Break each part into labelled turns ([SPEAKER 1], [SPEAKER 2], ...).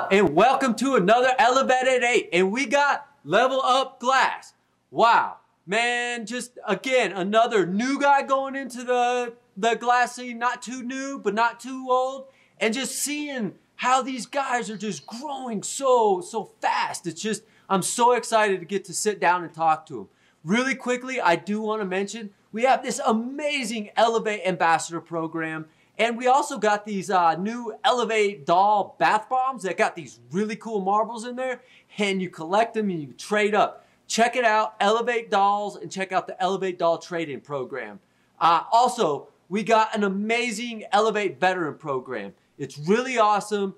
[SPEAKER 1] up and welcome to another Elev8 and we got Level Up Glass. Wow, man, just again another new guy going into the glass scene, not too new but not too old, and just seeing how these guys are just growing so fast. It's just, I'm so excited to get to sit down and talk to them. Really quickly, I do want to mention we have this amazing Elev8 ambassador program. And we also got these new Elev8 doll bath bombs that got these really cool marbles in there. And you collect them and you trade up. Check it out, Elev8 dolls, and check out the Elev8 doll trade-in program. Also, we got an amazing Elev8 veteran program. It's really awesome.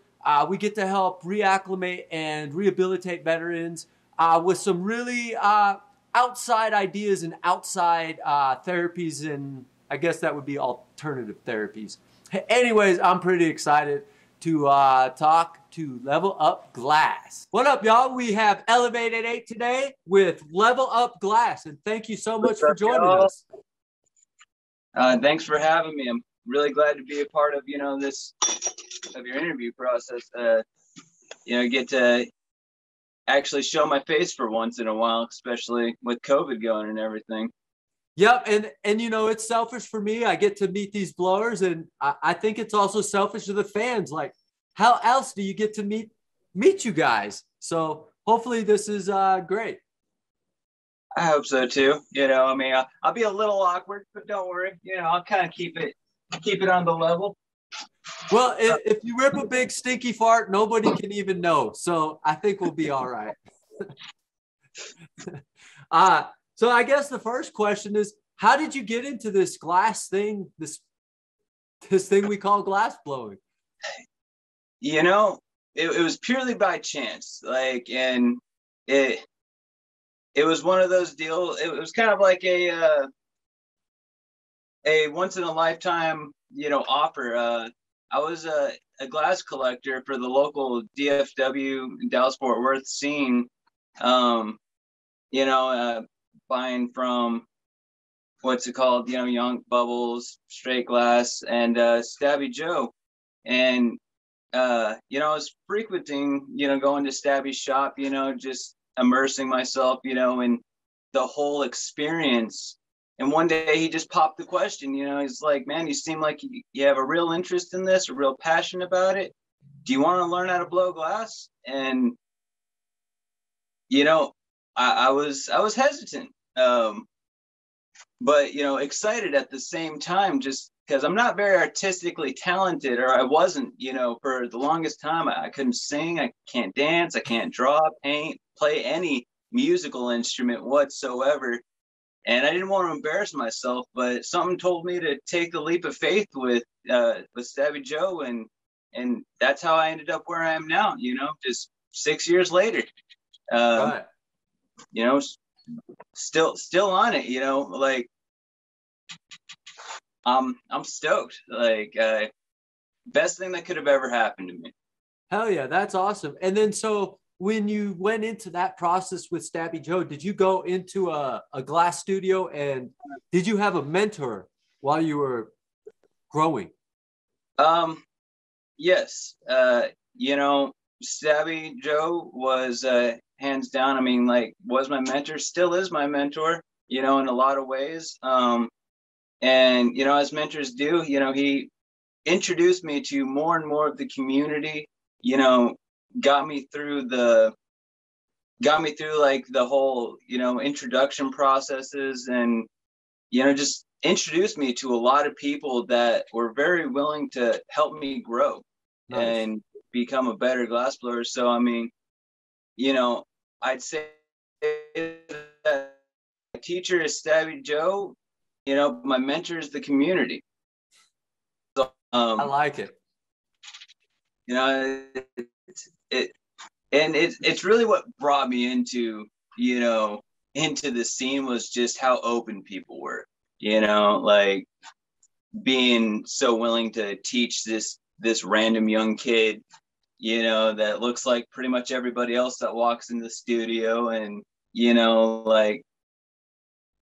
[SPEAKER 1] We get to help reacclimate and rehabilitate veterans with some really outside ideas and outside therapies, and I guess that would be alternative therapies. Anyways, I'm pretty excited to talk to Level Up Glass. What up, y'all? We have Elev8 today with Level Up Glass, and thank you so much for joining us.
[SPEAKER 2] Thanks for having me. I'm really glad to be a part of this of your interview process. Get to actually show my face for once in a while, especially with COVID going and everything.
[SPEAKER 1] Yep, and it's selfish for me. I get to meet these blowers, and I think it's also selfish to the fans. Like, how else do you get to meet you guys? So hopefully this is great.
[SPEAKER 2] I hope so too. I'll be a little awkward, but don't worry. I'll kind of keep it on the level.
[SPEAKER 1] Well, if you rip a big stinky fart, nobody can even know. So I think we'll be all right. So I guess the first question is, how did you get into this glass thing, this thing we call glass blowing?
[SPEAKER 2] It was purely by chance. And it was one of those deals. It was kind of like a once in a lifetime, offer. I was a glass collector for the local DFW Dallas Fort Worth scene. Buying from Young Bubbles, Straight Glass, and Stabby Joe. And I was frequenting, going to Stabby's shop, just immersing myself, in the whole experience. And one day he just popped the question, he's like, man, you seem like you have a real interest in this, a real passion about it. Do you want to learn how to blow glass? And I was hesitant, but excited at the same time, just because I'm not very artistically talented, or I wasn't. For the longest time, I couldn't sing, I can't dance, I can't draw, paint, play any musical instrument whatsoever, and I didn't want to embarrass myself. But something told me to take the leap of faith with Stabby Joe, and that's how I ended up where I am now. Just 6 years later.
[SPEAKER 1] Right.
[SPEAKER 2] Still on it, I'm stoked. Best thing that could have ever happened to me.
[SPEAKER 1] Hell yeah, that's awesome. And then, so when you went into that process with Stabby Joe, did you go into a glass studio, and did you have a mentor while you were growing?
[SPEAKER 2] Yes. Stabby Joe was hands down, was my mentor, still is my mentor, in a lot of ways. And as mentors do, he introduced me to more and more of the community, got me through the whole, introduction processes, and, just introduced me to a lot of people that were very willing to help me grow. Nice. And become a better glass blower. So, I'd say that my teacher is Stabby Joe, my mentor is the community. So,
[SPEAKER 1] I like it.
[SPEAKER 2] It's really what brought me into the scene, was just how open people were, being so willing to teach this random young kid, that looks like pretty much everybody else that walks in the studio, and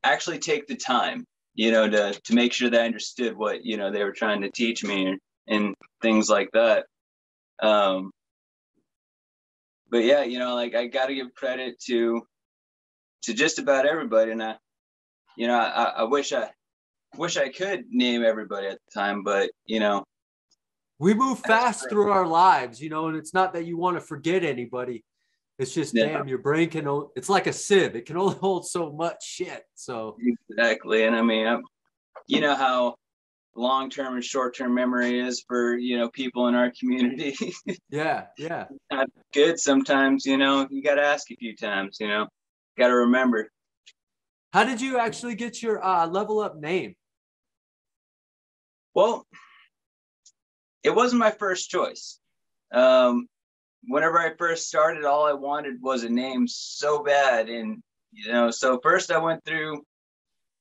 [SPEAKER 2] actually take the time, to make sure that I understood what they were trying to teach me, and things like that. but yeah, you know, like I got to give credit to just about everybody, and I wish I could name everybody at the time, but you know,
[SPEAKER 1] We move fast through our lives, you know, and it's not that you want to forget anybody. It's just,
[SPEAKER 2] yeah,
[SPEAKER 1] damn, your brain can, it's like a sieve. It can only hold so much shit. So,
[SPEAKER 2] exactly. And I mean, you know how long-term and short-term memory is for, you know, people in our community.
[SPEAKER 1] yeah, yeah.
[SPEAKER 2] Not good sometimes, you know, you got to ask a few times, you know, got to remember.
[SPEAKER 1] How did you actually get your level up name?
[SPEAKER 2] Well, it wasn't my first choice. Whenever I first started, all I wanted was a name so bad. And, you know, so first I went through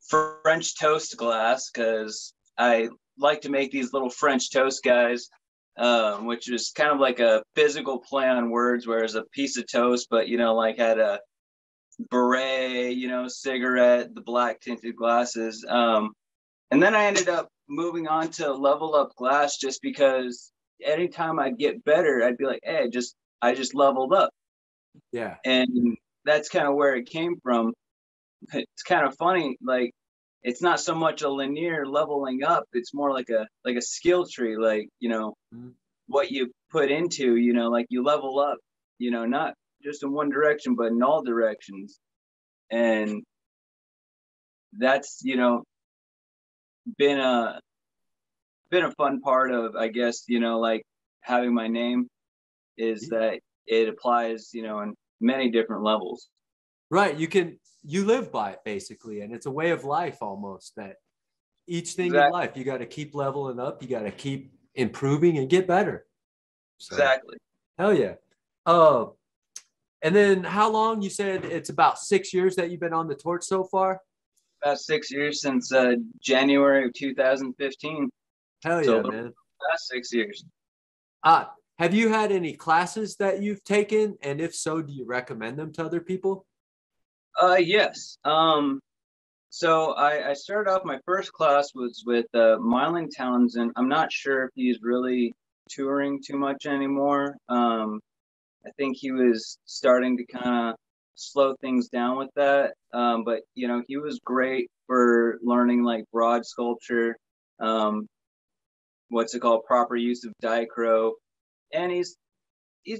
[SPEAKER 2] French toast glass because I like to make these little French toast guys, which is kind of like a physical play on words, whereas a piece of toast, but, you know, like had a beret, you know, cigarette, the black tinted glasses. And then I ended up moving on to Level Up Glass just because anytime I'd get better, I'd be like, hey, I just leveled up.
[SPEAKER 1] Yeah.
[SPEAKER 2] And that's kind of where it came from. It's kind of funny, like it's not so much a linear leveling up, it's more like a skill tree, like, you know,
[SPEAKER 1] Mm-hmm.
[SPEAKER 2] what you put into, you know, like you level up, you know, not just in one direction, but in all directions. And that's, you know, been a fun part of, I guess, you know, like having my name is that it applies, you know, in many different levels.
[SPEAKER 1] Right. You live by it basically. And it's a way of life almost that each thing in
[SPEAKER 2] Exactly.
[SPEAKER 1] life, you got to keep leveling up. You got to keep improving and get better. So,
[SPEAKER 2] Exactly.
[SPEAKER 1] hell yeah. Uh, and then how long you said it's about 6 years that you've been on the torch so far?
[SPEAKER 2] About 6 years since January of 2015.
[SPEAKER 1] Hell
[SPEAKER 2] So
[SPEAKER 1] yeah,
[SPEAKER 2] the
[SPEAKER 1] man.
[SPEAKER 2] past 6 years.
[SPEAKER 1] Have you had any classes that you've taken? And if so, do you recommend them to other people?
[SPEAKER 2] Yes. So I started off, my first class was with Mylan Townsend. I'm not sure if he's really touring too much anymore. I think he was starting to kind of slow things down with that. But you know, he was great for learning like broad sculpture, um, what's it called, proper use of dichro, and he's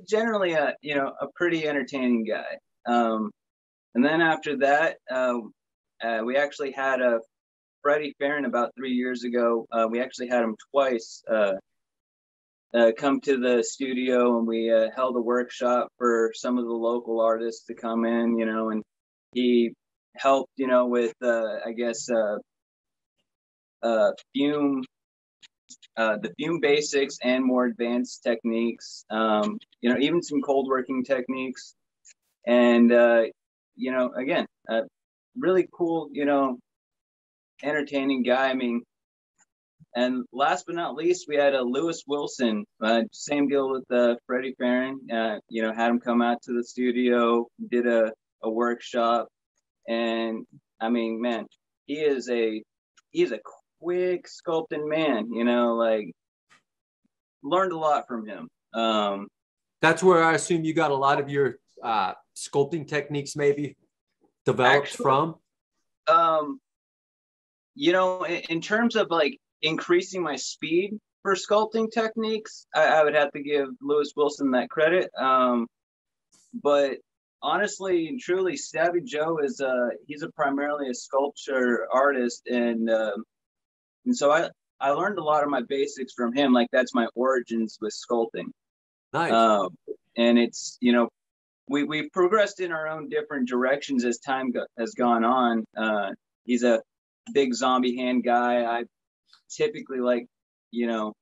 [SPEAKER 2] generally a, you know, a pretty entertaining guy. And then after that, we actually had a Freddie Farron about 3 years ago. We actually had him twice come to the studio, and we held a workshop for some of the local artists to come in, you know, and he helped, you know, with I guess fume, the fume basics and more advanced techniques. You know, even some cold working techniques, and you know, again, really cool, you know, entertaining guy. I mean, and last but not least, we had a Lewis Wilson. Same deal with Freddie Farron. You know, had him come out to the studio, did a workshop, and I mean, man, he's a quick sculpting man. You know, like learned a lot from him.
[SPEAKER 1] That's where I assume you got a lot of your sculpting techniques maybe developed
[SPEAKER 2] Actually,
[SPEAKER 1] from.
[SPEAKER 2] um, you know, in terms of like increasing my speed for sculpting techniques, I would have to give Lewis Wilson that credit. But honestly and truly, Stabby Joe is he's a primarily a sculpture artist, and so I learned a lot of my basics from him. Like that's my origins with sculpting.
[SPEAKER 1] Nice.
[SPEAKER 2] Um, and it's, you know, we've progressed in our own different directions as time has gone on. He's a big zombie hand guy. I typically like, you know,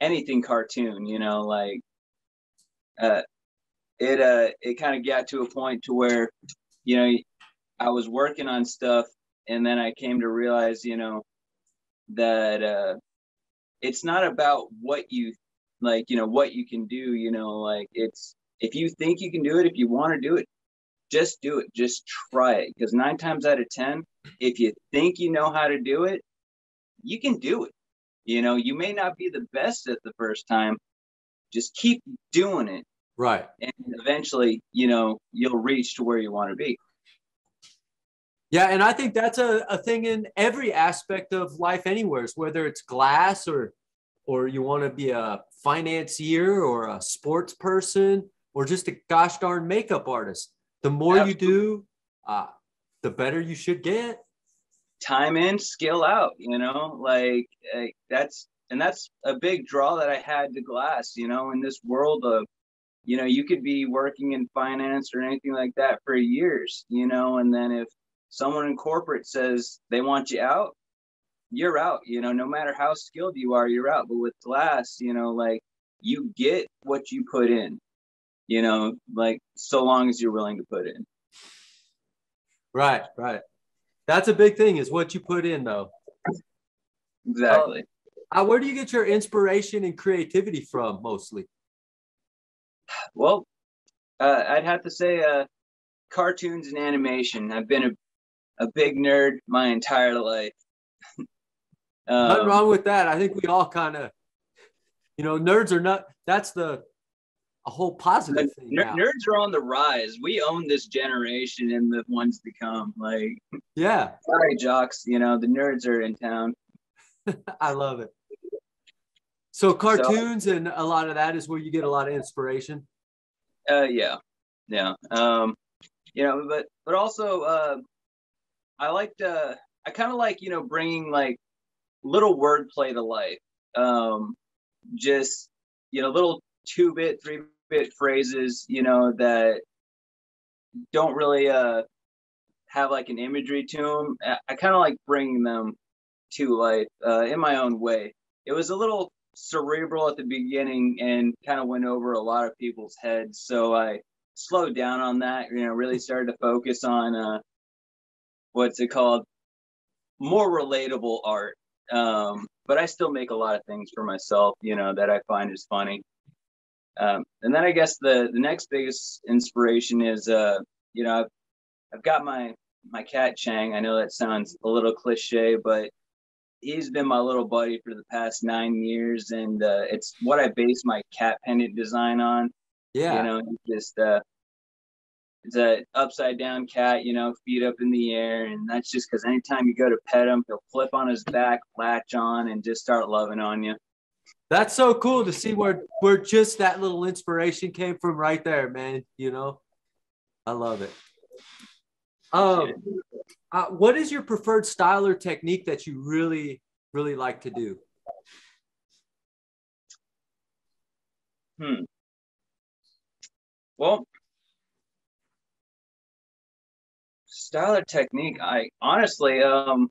[SPEAKER 2] anything cartoon, you know, like uh, it kind of got to a point to where, you know, I was working on stuff, and then I came to realize, you know, that it's not about what you like, you know, what you can do, you know, like it's, if you think you can do it, if you want to do it, just do it, just try it, because 9 times out of 10, if you think you know how to do it, you can do it. You know, you may not be the best at the first time, just keep doing it,
[SPEAKER 1] Right.
[SPEAKER 2] And eventually, you know, you'll reach to where you want to be.
[SPEAKER 1] Yeah, and I think that's a thing in every aspect of life anywhere, whether it's glass or you want to be a financier or a sports person or just a gosh darn makeup artist. The more
[SPEAKER 2] Absolutely.
[SPEAKER 1] you do, the better you should get.
[SPEAKER 2] Time in, skill out, you know, like that's a big draw that I had to glass, you know, in this world of, you know, you could be working in finance or anything like that for years, you know, and then if someone in corporate says they want you out, you're out, you know, no matter how skilled you are, you're out. But with glass, you know, like you get what you put in, you know, like so long as you're willing to put in.
[SPEAKER 1] Right, right. That's a big thing is what you put in though.
[SPEAKER 2] Exactly.
[SPEAKER 1] Where do you get your inspiration and creativity from mostly?
[SPEAKER 2] Well, I'd have to say cartoons and animation. I've been a big nerd my entire life.
[SPEAKER 1] Nothing wrong with that. I think we all kind of, nerds are not, that's a whole positive thing now.
[SPEAKER 2] Nerds are on the rise. We own this generation and the ones to come. Like,
[SPEAKER 1] yeah.
[SPEAKER 2] Sorry, jocks. You know, the nerds are in town.
[SPEAKER 1] I love it. So cartoons and a lot of that is where you get a lot of inspiration.
[SPEAKER 2] Yeah. You know, but also I kind of like, you know, bringing like little wordplay to life. Just, you know, little 2-bit, 3-bit phrases, you know, that don't really have like an imagery to them. I kind of like bringing them to life in my own way. It was a little cerebral at the beginning and kind of went over a lot of people's heads. So I slowed down on that, you know, really started to focus on what's it called? More relatable art. But I still make a lot of things for myself, you know, that I find is funny. And then I guess the next biggest inspiration is, you know, I've got my cat Chang. I know that sounds a little cliche, but he's been my little buddy for the past 9 years, and it's what I base my cat pendant design on.
[SPEAKER 1] Yeah.
[SPEAKER 2] You know, just it's a upside down cat, you know, feet up in the air, and that's just because anytime you go to pet him, he'll flip on his back, latch on, and just start loving on you.
[SPEAKER 1] That's so cool to see where just that little inspiration came from right there, man. You know, I love it. What is your preferred style or technique that you really, really like to do?
[SPEAKER 2] Well, style or technique, I honestly, I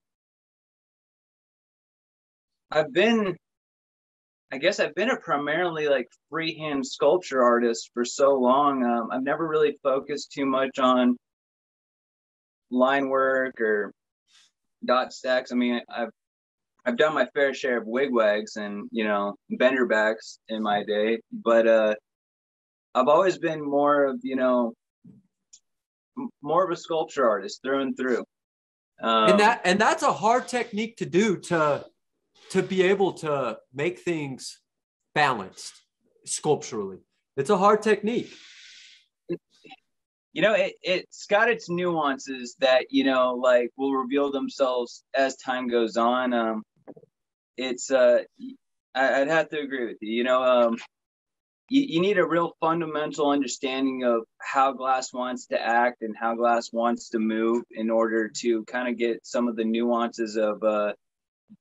[SPEAKER 2] guess I've been a primarily like freehand sculpture artist for so long. I've never really focused too much on line work or dot stacks. I mean, I've done my fair share of wigwags and, you know, bender backs in my day, but I've always been more of, you know, more of a sculpture artist through and through.
[SPEAKER 1] And that's a hard technique to do to be able to make things balanced sculpturally. It's a hard technique.
[SPEAKER 2] You know, it's got its nuances that, you know, like will reveal themselves as time goes on. It's I'd have to agree with you. You know, you need a real fundamental understanding of how glass wants to act and how glass wants to move in order to kind of get some of the nuances of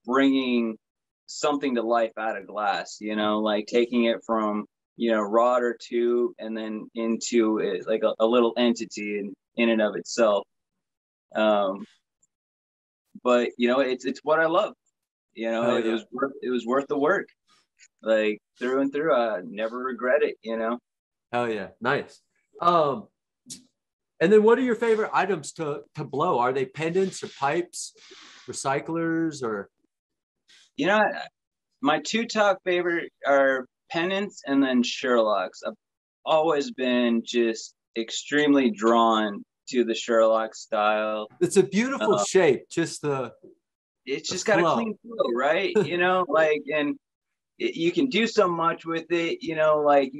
[SPEAKER 2] bringing something to life out of glass, you know, like taking it from, you know, rod or tube and then into it, like a little entity in and of itself. But you know, it's what I love. You know, it was worth the work, like through and through. I never regret it. You know.
[SPEAKER 1] Hell yeah, nice. And then what are your favorite items to blow? Are they pendants or pipes, recyclers, or?
[SPEAKER 2] You know, my two top favorite are pendants and then Sherlocks. I've always been just extremely drawn to the Sherlock style.
[SPEAKER 1] It's a beautiful shape.
[SPEAKER 2] It's just got a clean flow, right? You know, like, and you can do so much with it. You know, like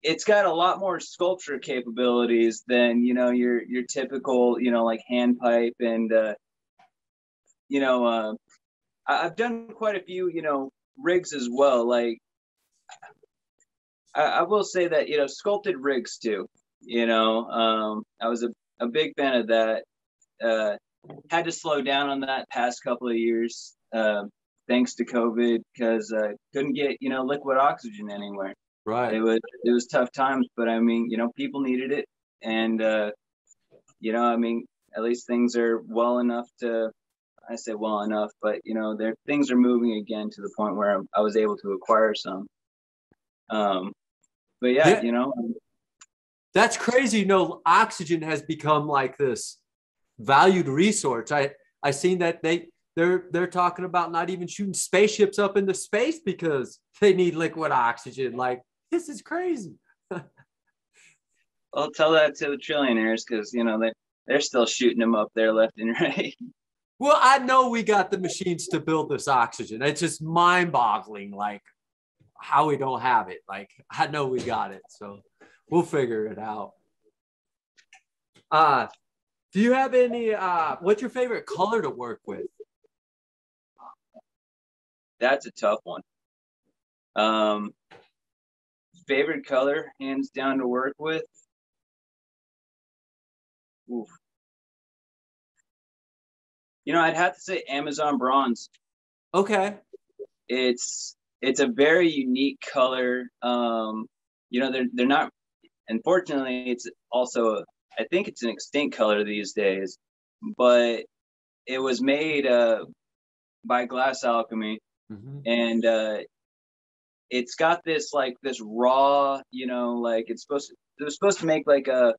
[SPEAKER 2] it's got a lot more sculpture capabilities than, you know, your typical, you know, like hand pipe. And you know, I've done quite a few, you know, rigs as well. Like I will say that, you know, sculpted rigs too, you know, I was a big fan of that. Had to slow down on that past couple of years, thanks to COVID, because couldn't get, you know, liquid oxygen anywhere.
[SPEAKER 1] Right.
[SPEAKER 2] It was tough times, but I mean, you know, people needed it, and you know, I mean, at least things are well enough to, I say well enough, but you know, things are moving again to the point where I was able to acquire some. But yeah,
[SPEAKER 1] Yeah,
[SPEAKER 2] you know,
[SPEAKER 1] that's crazy. You know, oxygen has become like this valued resource. I seen that they're talking about not even shooting spaceships up into space because they need liquid oxygen. Like, this is crazy.
[SPEAKER 2] I'll tell that to the trillionaires, because you know they're still shooting them up there left and right.
[SPEAKER 1] Well, I know we got the machines to build this oxygen. It's just mind-boggling, like how we don't have it. Like, I know we got it, so we'll figure it out. Do you have any? What's your favorite color to work with?
[SPEAKER 2] That's a tough one. Favorite color, hands down, to work with. Oof. You know, I'd have to say Amazon bronze.
[SPEAKER 1] Okay.
[SPEAKER 2] It's a very unique color. You know, they're not. Unfortunately, it's also, I think it's an extinct color these days, but it was made by Glass Alchemy,
[SPEAKER 1] Mm-hmm.
[SPEAKER 2] and it's got this like this raw, you know, like it was supposed to make like a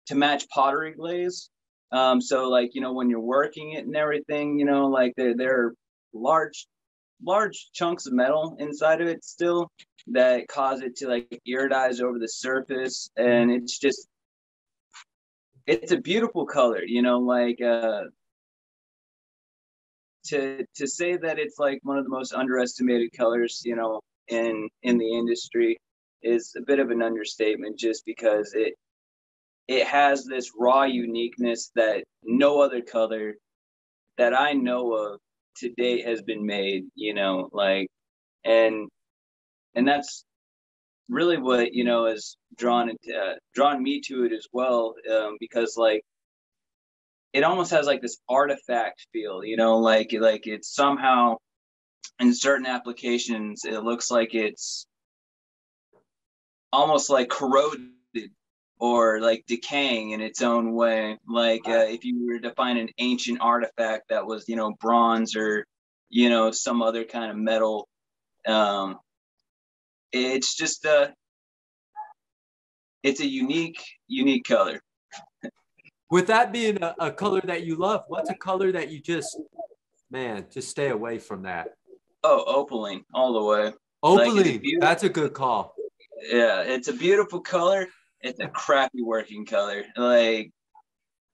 [SPEAKER 2] to match pottery glaze. So like, you know, when you're working it and everything, you know, like they're large chunks of metal inside of it still that cause it to like iridize over the surface, and it's a beautiful color, you know, like to say that it's like one of the most underestimated colors, you know, in the industry is a bit of an understatement, just because it has this raw uniqueness that no other color that I know of to date has been made, you know, like, and that's really what, you know, has drawn me to it as well, because like it almost has like this artifact feel, you know, like it's somehow in certain applications it looks like it's almost like corroded or like decaying in its own way. Like if you were to find an ancient artifact that was, you know, bronze or, you know, some other kind of metal, it's just it's a unique color.
[SPEAKER 1] With that being a color that you love, what's a color that you just stay away from that?
[SPEAKER 2] Oh, opaline all the way.
[SPEAKER 1] Opaline, that's a good call.
[SPEAKER 2] Yeah, it's a beautiful color. It's a crappy working color. Like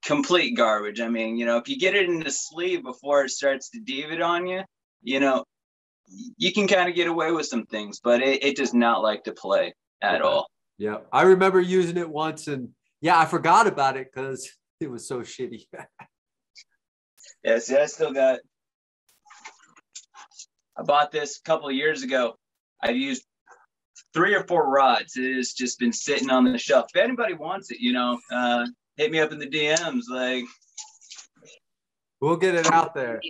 [SPEAKER 2] complete garbage. I mean, you know, if you get it in the sleeve before it starts to deviate on you, you know, you can kind of get away with some things, but it does not like to play at all.
[SPEAKER 1] Yeah, I remember using it once, and yeah, I forgot about it because it was so shitty.
[SPEAKER 2] Yeah, see, I bought this a couple of years ago. I've used 3 or 4 rods. It has just been sitting on the shelf. If anybody wants it, you know, hit me up in the DMs. Like,
[SPEAKER 1] We'll get it out there.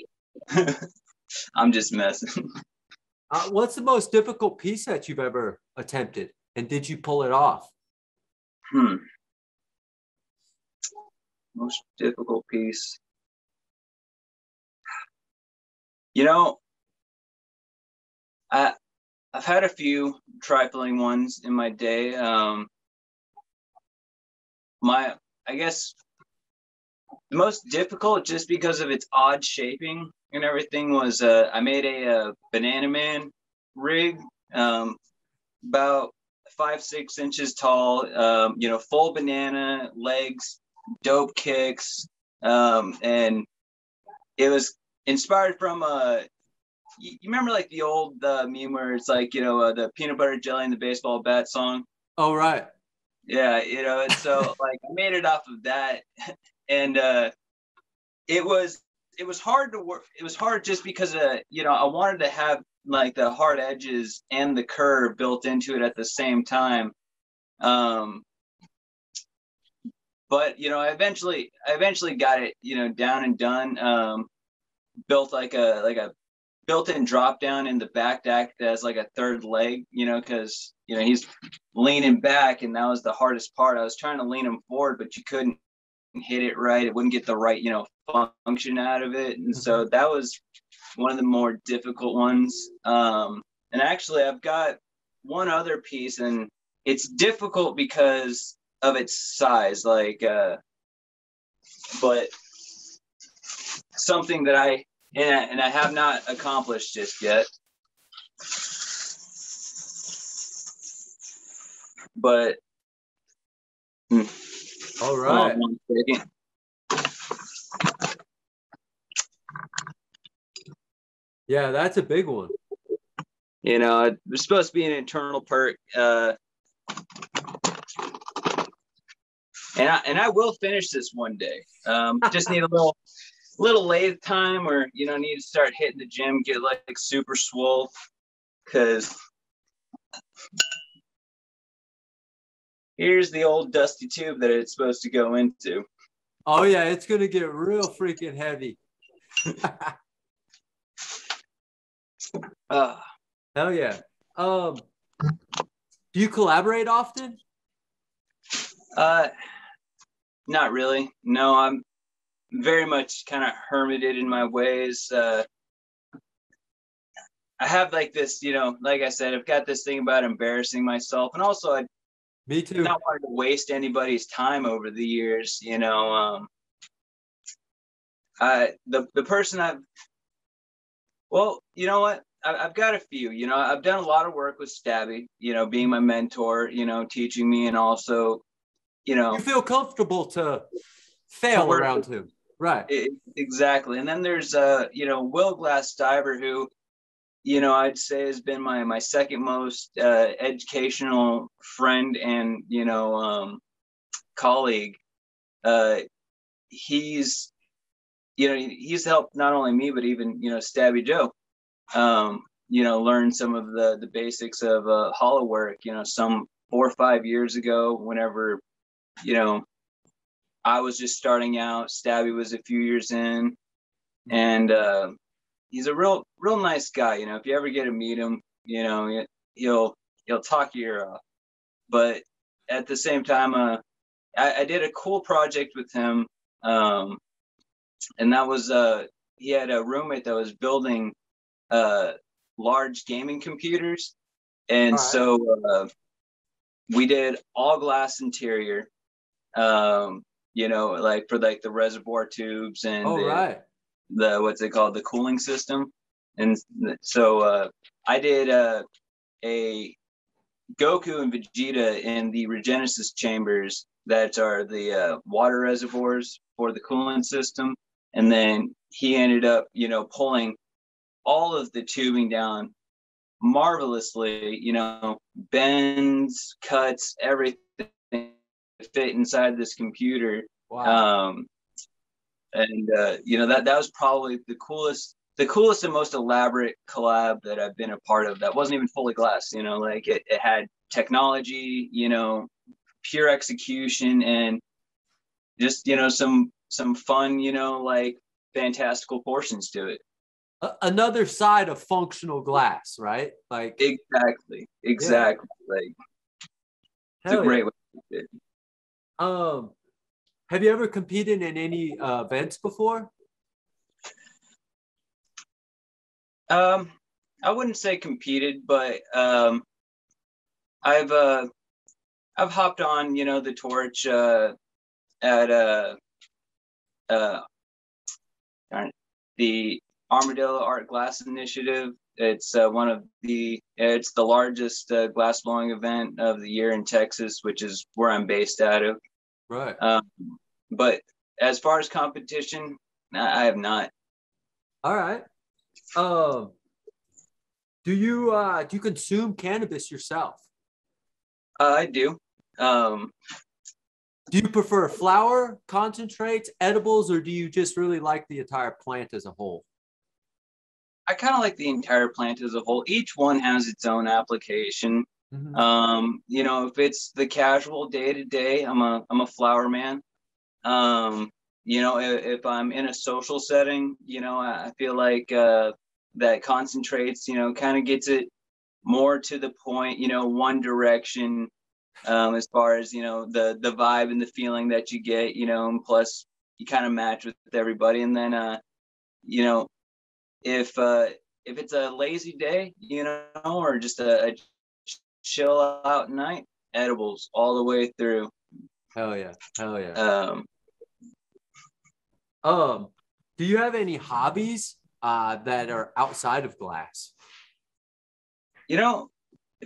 [SPEAKER 2] I'm just messing.
[SPEAKER 1] What's the most difficult piece that you've ever attempted, and did you pull it off?
[SPEAKER 2] Most difficult piece. You know, I've had a few trifling ones in my day. I guess the most difficult, just because of its odd shaping and everything, was I made a banana man rig, about 5-6 inches tall, you know, full banana legs, dope kicks, and it was inspired from you remember like the old meme where it's like, the peanut butter jelly and the baseball bat song?
[SPEAKER 1] Oh, right.
[SPEAKER 2] Yeah, and so like I made it off of that, and it was hard to work. It was hard just because I wanted to have like the hard edges and the curve built into it at the same time. But I eventually got it down and done. Built like a built-in drop down in the back deck as like a third leg, because he's leaning back, and that was the hardest part. I was trying to lean him forward, but you couldn't hit it right. It wouldn't get the right function out of it, and so that was one of the more difficult ones. And actually, I've got one other piece, and it's difficult because of its size, but something that I have not accomplished just yet. But
[SPEAKER 1] all right.
[SPEAKER 2] One second.
[SPEAKER 1] Yeah, that's a big one.
[SPEAKER 2] It was supposed to be an internal perk, and I will finish this one day. Just need a little lathe time, or need to start hitting the gym, get like super swole, because here's the old dusty tube that it's supposed to go into.
[SPEAKER 1] Oh yeah, it's gonna get real freaking heavy. Hell yeah. Do you collaborate often?
[SPEAKER 2] Not really. No, I'm very much kind of hermited in my ways. I have like this, like I said, I've got this thing about embarrassing myself, and also
[SPEAKER 1] Me too.
[SPEAKER 2] Not wanting to waste anybody's time over the years. The person well, you know what? I've got a few. I've done a lot of work with Stabby. Being my mentor. Teaching me, and also,
[SPEAKER 1] you feel comfortable to fail around him, right?
[SPEAKER 2] Exactly. And then there's Will Glass Diver, who I'd say has been my second most educational friend and colleague. He's helped not only me but even Stabby Joe learn some of the basics of hollow work. Some 4 or 5 years ago, whenever I was just starting out, Stabby was a few years in, and he's a real nice guy. If you ever get to meet him, he'll talk your ear off. But at the same time, I did a cool project with him, and that was he had a roommate that was building large gaming computers, and so we did all glass interior. Like for like the reservoir tubes and the what's it called, the cooling system. And so I did a Goku and Vegeta in the Regenesis chambers that are the water reservoirs for the coolant system, and then he ended up pulling all of the tubing down marvelously, bends, cuts, everything fit inside this computer.
[SPEAKER 1] Wow.
[SPEAKER 2] That was probably the coolest and most elaborate collab that I've been a part of. That wasn't even fully glass. Like it had technology, pure execution, and just some fun, like fantastical portions to it.
[SPEAKER 1] Another side of functional glass, right? Like
[SPEAKER 2] exactly.
[SPEAKER 1] Yeah.
[SPEAKER 2] Like
[SPEAKER 1] it's a great way to do it. Have you ever competed in any events before?
[SPEAKER 2] I wouldn't say competed, but I've hopped on, the torch at the Armadillo Art Glass Initiative. It's it's the largest glass blowing event of the year in Texas, which is where I'm based out of.
[SPEAKER 1] Right.
[SPEAKER 2] But as far as competition, I have not.
[SPEAKER 1] All right. Do you consume cannabis yourself?
[SPEAKER 2] I do. Um,
[SPEAKER 1] Do you prefer flower, concentrates, edibles, or do you just really like the entire plant as a whole?
[SPEAKER 2] I kind of like the entire plant as a whole. Each one has its own application.
[SPEAKER 1] Mm-hmm.
[SPEAKER 2] If it's the casual day to day, I'm a flower man. Um, if I'm in a social setting, I feel like that concentrates, kind of gets it more to the point, one direction, as far as, the vibe and the feeling that you get, and plus you kind of match with everybody. And then, you know, if it's a lazy day, or just a chill out night, edibles all the way through.
[SPEAKER 1] Hell yeah. Hell yeah.
[SPEAKER 2] Um,
[SPEAKER 1] Um, do you have any hobbies that are outside of glass?
[SPEAKER 2] you know,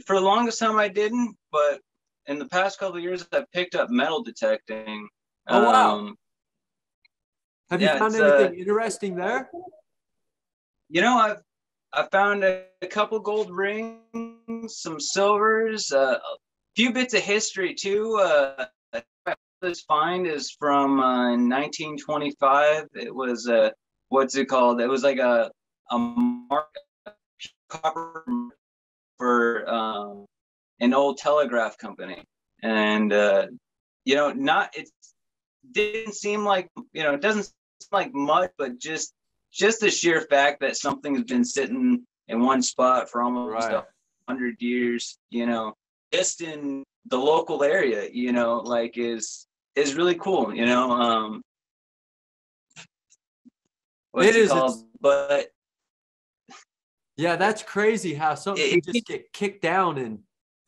[SPEAKER 2] for the longest time I didn't, but in the past couple of years I've picked up metal detecting.
[SPEAKER 1] Oh wow.
[SPEAKER 2] Um,
[SPEAKER 1] Have you
[SPEAKER 2] yeah,
[SPEAKER 1] found
[SPEAKER 2] it's
[SPEAKER 1] anything interesting there?
[SPEAKER 2] I found a couple gold rings, some silvers, a few bits of history too. This find is from 1925. It was what's it called? It was like a mark, copper for an old telegraph company, and not it didn't seem like it doesn't seem like much, but just the sheer fact that something's been sitting in one spot for almost
[SPEAKER 1] Right.
[SPEAKER 2] 100 years, just in the local area, like is really cool,
[SPEAKER 1] It
[SPEAKER 2] what's it
[SPEAKER 1] is.
[SPEAKER 2] called? But
[SPEAKER 1] Yeah, that's crazy how something can
[SPEAKER 2] it,
[SPEAKER 1] just get kicked down and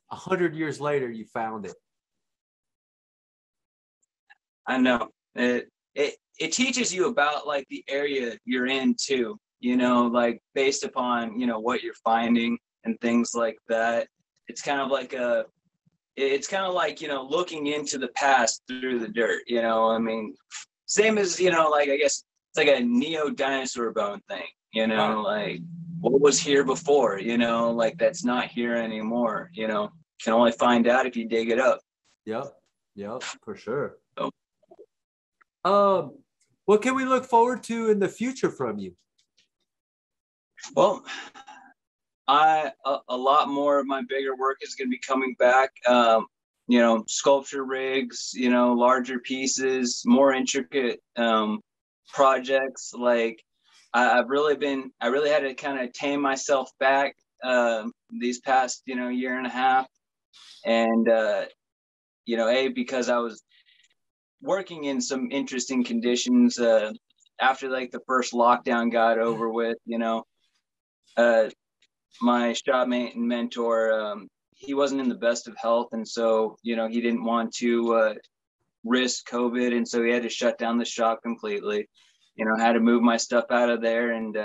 [SPEAKER 1] 100 years later you found it.
[SPEAKER 2] I know it teaches you about like the area you're in too, like based upon what you're finding and things like that. It's kind of like looking into the past through the dirt. I mean, same as like I guess it's like a neo dinosaur bone thing.
[SPEAKER 1] Right.
[SPEAKER 2] Like what was here before. Like that's not here anymore. Can only find out if you dig it up.
[SPEAKER 1] Yep. Yep. For sure.
[SPEAKER 2] So,
[SPEAKER 1] Um, what can we look forward to in the future from you?
[SPEAKER 2] well, a lot more of my bigger work is going to be coming back. Sculpture rigs, larger pieces, more intricate projects. Like I really had to kind of tame myself back these past year and a half, and because I was working in some interesting conditions after like the first lockdown got over with. Uh, my shop mate and mentor, he wasn't in the best of health, and so he didn't want to risk COVID, and so he had to shut down the shop completely. Had to move my stuff out of there, and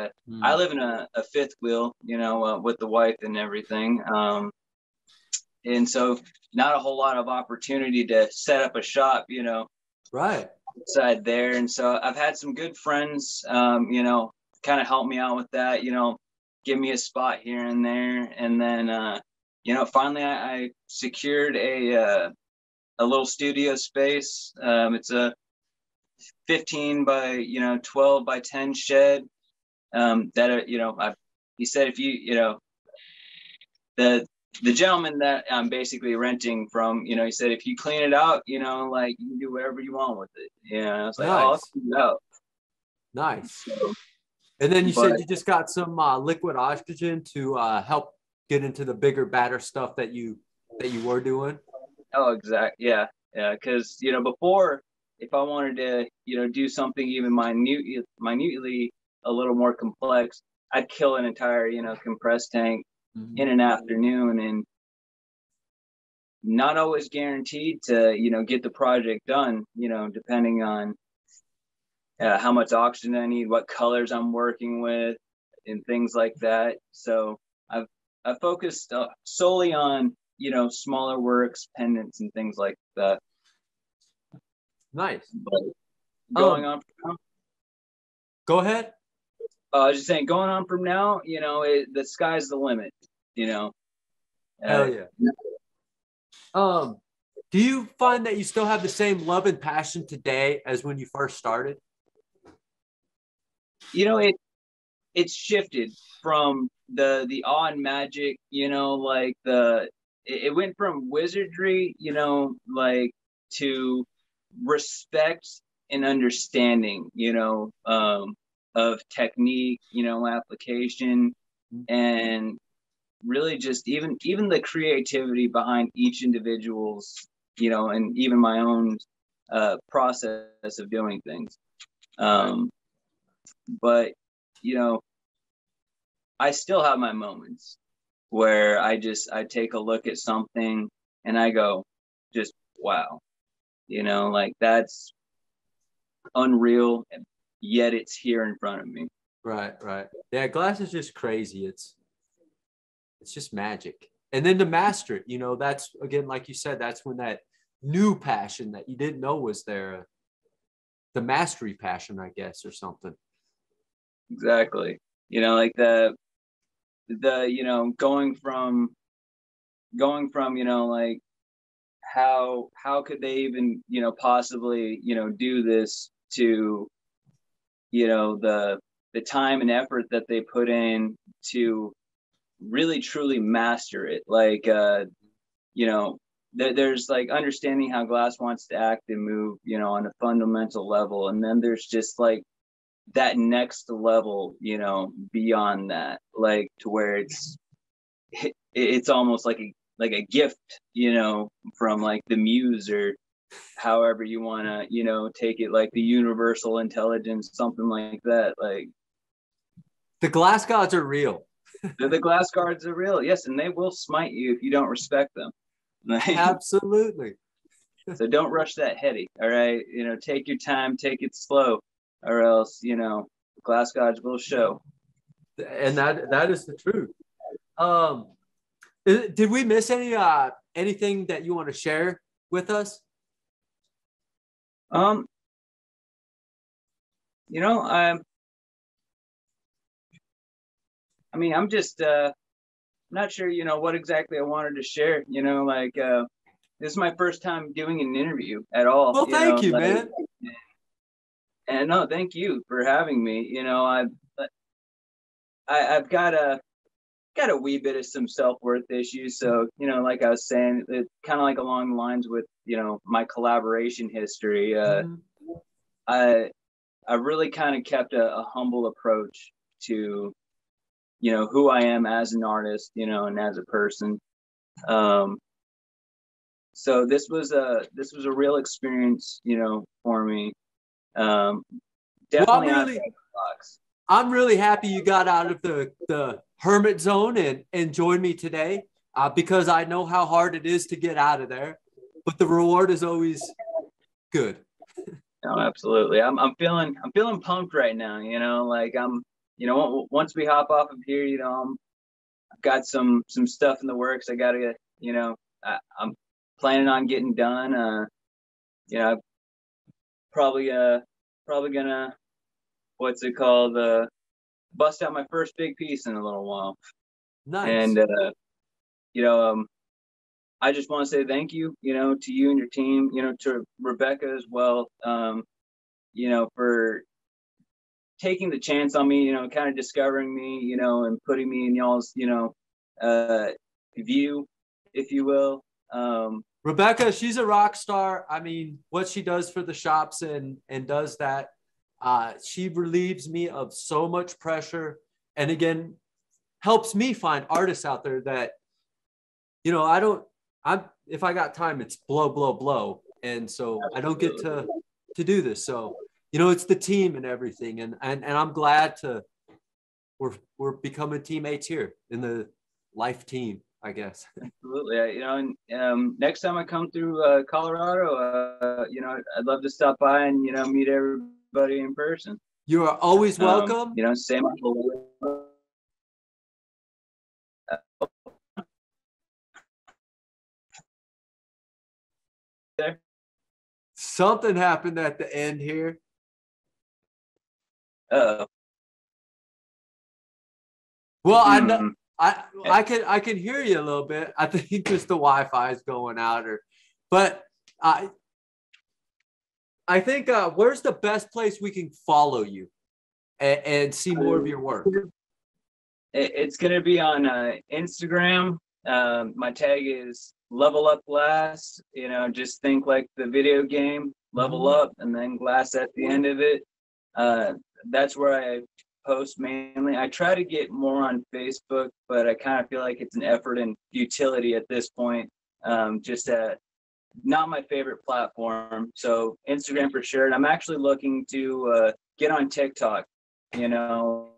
[SPEAKER 2] I live in a fifth wheel, with the wife and everything, and so not a whole lot of opportunity to set up a shop,
[SPEAKER 1] Right.
[SPEAKER 2] outside there, and so I've had some good friends, kind of help me out with that, give me a spot here and there. And then, finally I secured a little studio space. It's a 15 by, 12 by 10 shed. He said, if the gentleman that I'm basically renting from, he said, if you clean it out, like you can do whatever you want with it. I was like, oh, I'll
[SPEAKER 1] Nice.
[SPEAKER 2] clean it out.
[SPEAKER 1] Nice.
[SPEAKER 2] So,
[SPEAKER 1] And then you
[SPEAKER 2] but
[SPEAKER 1] said you just got some liquid oxygen to help get into the bigger, badder stuff that you were doing.
[SPEAKER 2] oh, exactly. Yeah. Yeah. Because, before, if I wanted to, do something even minutely a little more complex, I'd kill an entire, compressed tank in an afternoon, and not always guaranteed to, get the project done, depending on how much oxygen I need, what colors I'm working with, and things like that. So I focused solely on smaller works, pendants, and things like that.
[SPEAKER 1] Nice.
[SPEAKER 2] But going
[SPEAKER 1] Um,
[SPEAKER 2] on,
[SPEAKER 1] Go ahead.
[SPEAKER 2] I was just saying, going on from now, the sky's the limit. You know,
[SPEAKER 1] Hell yeah. Do you find that you still have the same love and passion today as when you first started?
[SPEAKER 2] It's shifted from the awe and magic. Like it went from wizardry, like to respect and understanding, of technique, application, and really just even the creativity behind each individual's, and even my own process of doing things. But I still have my moments where I take a look at something and I go, just wow, like that's unreal, yet it's here in front of me.
[SPEAKER 1] Right. Yeah, glass is just crazy. It's just magic. And then to master it, that's, again, like you said, that's when that new passion that you didn't know was there, the mastery passion, I guess, or something.
[SPEAKER 2] Exactly. Like the going from like how could they even possibly do this, to the time and effort that they put in to really truly master it. Like there's like understanding how glass wants to act and move on a fundamental level, and then there's just like that next level beyond that, like to where it's almost like a gift from like the muse, or however you want to take it, like the universal intelligence, something like that. Like
[SPEAKER 1] the glass gods are real.
[SPEAKER 2] the glass guards are real, yes, and they will smite you if you don't respect them.
[SPEAKER 1] Absolutely.
[SPEAKER 2] So don't rush that heady, all right? Take your time, take it slow, or else glass gods will show.
[SPEAKER 1] And that is the truth. Did we miss anything that you want to share with us?
[SPEAKER 2] I'm I'm just not sure what exactly I wanted to share. Like this is my first time doing an interview at all.
[SPEAKER 1] Well, thank you,
[SPEAKER 2] like,
[SPEAKER 1] man.
[SPEAKER 2] And no, thank you for having me. I've got a wee bit of some self-worth issues. So, like I was saying, it's kind of like along the lines with, my collaboration history. I really kind of kept a humble approach to, who I am as an artist, and as a person. So this was a real experience, for me. Definitely
[SPEAKER 1] I'm really happy you got out of the hermit zone and joined me today, because I know how hard it is to get out of there, but the reward is always good.
[SPEAKER 2] No, absolutely. I'm feeling pumped right now. Like once we hop off of here, I've got some stuff in the works. I gotta I'm planning on getting done. Probably gonna, what's it called, bust out my first big piece in a little while.
[SPEAKER 1] Nice.
[SPEAKER 2] And I just want to say thank you, to you and your team, to Rebecca as well, for taking the chance on me, kind of discovering me, and putting me in y'all's, view, if you will.
[SPEAKER 1] Rebecca, she's a rock star. I mean, what she does for the shops and does that, she relieves me of so much pressure, and again, helps me find artists out there that, if I got time, it's blow, blow, blow. And so I don't get to do this. So, it's the team and everything. And I'm glad we're becoming teammates here in the life team, I guess.
[SPEAKER 2] Absolutely. Next time I come through Colorado, I'd love to stop by and, meet everybody in person.
[SPEAKER 1] You are always welcome.
[SPEAKER 2] Same. There.
[SPEAKER 1] Something happened at the end here.
[SPEAKER 2] Uh-oh.
[SPEAKER 1] Well, I know I can hear you a little bit. I think just the Wi-Fi is going out, but I think where's the best place we can follow you and see more of your work?
[SPEAKER 2] It's gonna be on Instagram. My tag is Level Up Glass. You know, just think like the video game, level up, and then glass at the end of it. That's where I post mainly. I try to get more on Facebook, but I kind of feel like it's an effort and futility at this point. Just not my favorite platform. So Instagram for sure. And I'm actually looking to get on TikTok. You know,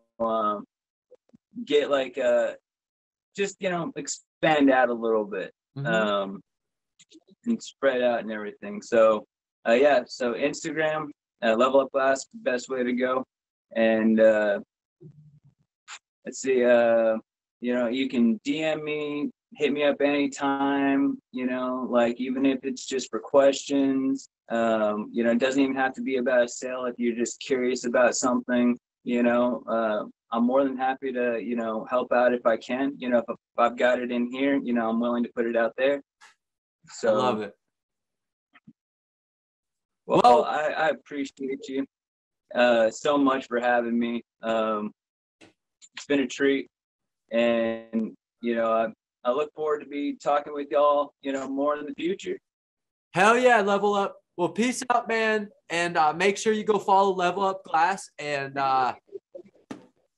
[SPEAKER 2] get like just expand out a little bit, and spread out and everything. So yeah, so Instagram, Level Up Glass, best way to go. And let's see, you can DM me, hit me up anytime, like even if it's just for questions. It doesn't even have to be about a sale. If you're just curious about something, I'm more than happy to, help out if I can. If I've got it in here, I'm willing to put it out there. So
[SPEAKER 1] I love it.
[SPEAKER 2] Well, I appreciate you so much for having me. It's been a treat, and I look forward to be talking with y'all, more in the future.
[SPEAKER 1] Hell yeah, Level Up. Well, peace out, man, and make sure you go follow Level Up Glass and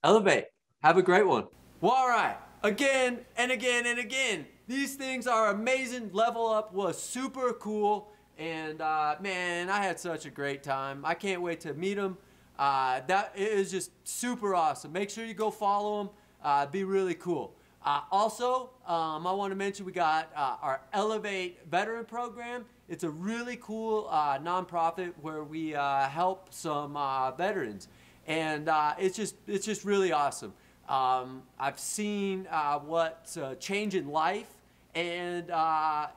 [SPEAKER 1] Elev8. Have a great one. Well, all right, again and again and again. These things are amazing. Level Up was super cool, and man, I had such a great time. I can't wait to meet him. That is just super awesome. Make sure you go follow him. Be really cool. Also, I want to mention we got our Elev8 veteran program. It's a really cool nonprofit where we help some veterans, and it's just really awesome. I've seen what change in life and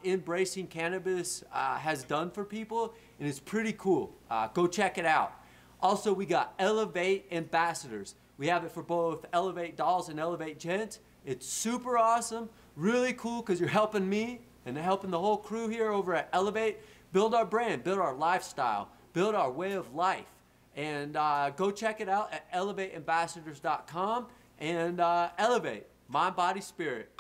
[SPEAKER 1] embracing cannabis has done for people, and it's pretty cool. Go check it out. Also, we got Elev8 ambassadors. We have it for both Elev8 dolls and Elev8 gents. It's super awesome, really cool, because you're helping me and helping the whole crew here over at Elev8 build our brand, build our lifestyle, build our way of life. And go check it out at elev8ambassadors.com and Elev8, mind, body, spirit.